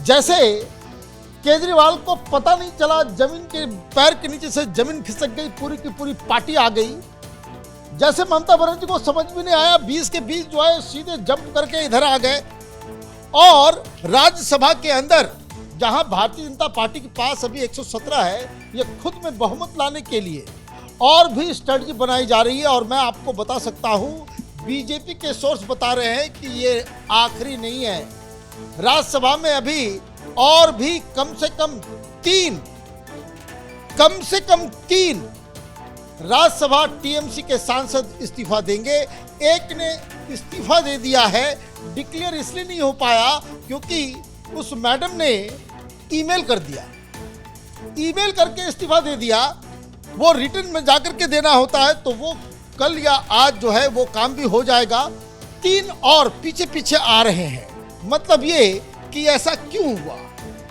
जैसे केजरीवाल को पता नहीं चला, जमीन के पैर के नीचे से जमीन खिसक गई, पूरी की पूरी पार्टी आ गई। जैसे ममता बनर्जी को समझ में नहीं आया, 20 के 20 जो है सीधे जंप करके इधर आ गए। और राज्यसभा के अंदर जहां भारतीय जनता पार्टी के पास अभी 117 है, ये खुद में बहुमत लाने के लिए और भी स्ट्रेटजी बनाई जा रही है। और मैं आपको बता सकता हूं, बीजेपी के सोर्स बता रहे हैं कि ये आखिरी नहीं है। राज्यसभा में अभी और भी कम से कम तीन राज्यसभा टीएमसी के सांसद इस्तीफा देंगे। एक ने इस्तीफा दे दिया है, डिक्लेयर इसलिए नहीं हो पाया क्योंकि उस मैडम ने ईमेल कर दिया, ईमेल करके इस्तीफा दे दिया। वो रिटर्न में जाकर के देना होता है, तो वो कल या आज जो है वो काम भी हो जाएगा। 3 और पीछे पीछे आ रहे हैं। मतलब ये कि ऐसा क्यों हुआ,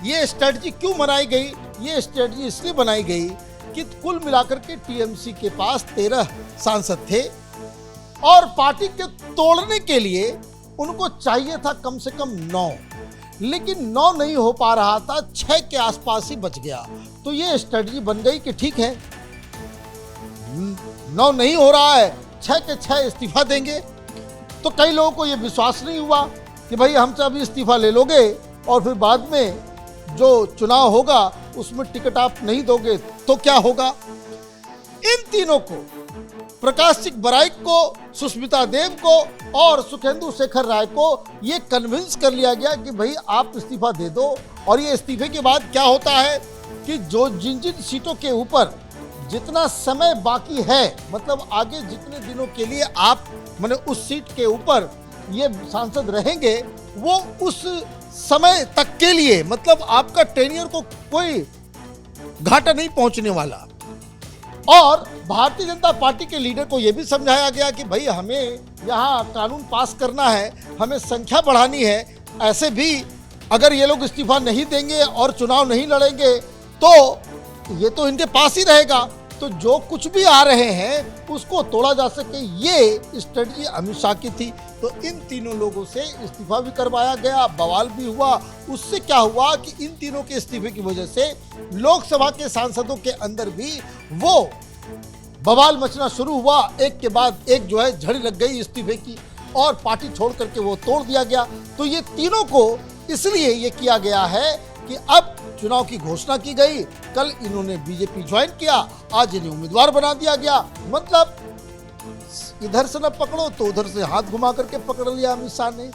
ये स्ट्रेटजी क्यों बनाई गई? ये स्ट्रेटजी इसलिए बनाई गई कि कुल मिलाकर के टीएमसी के पास 13 सांसद थे और पार्टी के तोड़ने के लिए उनको चाहिए था कम से कम 9, लेकिन 9 नहीं हो पा रहा था, 6 के आसपास ही बच गया। तो ये स्ट्रेटजी बन गई कि ठीक है, 9 नहीं हो रहा है, 6 के 6 इस्तीफा देंगे। तो कई लोगों को यह विश्वास नहीं हुआ कि भाई हमसे अभी इस्तीफा ले लोगे और फिर बाद में जो चुनाव होगा उसमें टिकट आप नहीं दोगे तो क्या होगा। इन तीनों को, प्रकाश सिंह बराइक को, सुष्मिता देव को और सुखेंदु शेखर राय को ये कन्विंस कर लिया गया कि भाई आप इस्तीफा दे दो। और ये इस्तीफे के बाद क्या होता है कि जो जिन सीटों के ऊपर जितना समय बाकी है, मतलब आगे जितने दिनों के लिए आप माने उस सीट के ऊपर ये सांसद रहेंगे, वो उस समय तक के लिए, मतलब आपका टेन्योर को कोई घाटा नहीं पहुंचने वाला। और भारतीय जनता पार्टी के लीडर को यह भी समझाया गया कि भाई हमें यहाँ कानून पास करना है, हमें संख्या बढ़ानी है। ऐसे भी अगर ये लोग इस्तीफा नहीं देंगे और चुनाव नहीं लड़ेंगे तो ये तो इनके पास ही रहेगा। तो जो कुछ भी आ रहे हैं उसको तोड़ा जा सके, ये स्ट्रेटजी अमित शाह की थी। तो इन तीनों लोगों से इस्तीफा भी करवाया गया, बवाल भी हुआ। उससे क्या हुआ कि इन तीनों के इस्तीफे की वजह से लोकसभा के सांसदों के अंदर भी वो बवाल मचना शुरू हुआ। एक के बाद एक जो है झड़ी लग गई इस्तीफे की और पार्टी छोड़ करके वो तोड़ दिया गया। तो ये तीनों को इसलिए ये किया गया है कि अब चुनाव की घोषणा की गई, कल इन्होंने बीजेपी ज्वाइन किया, आज इन्हें उम्मीदवार बना दिया गया। मतलब इधर से न पकड़ो तो उधर से हाथ घुमा करके पकड़ लिया अमित शाह ने।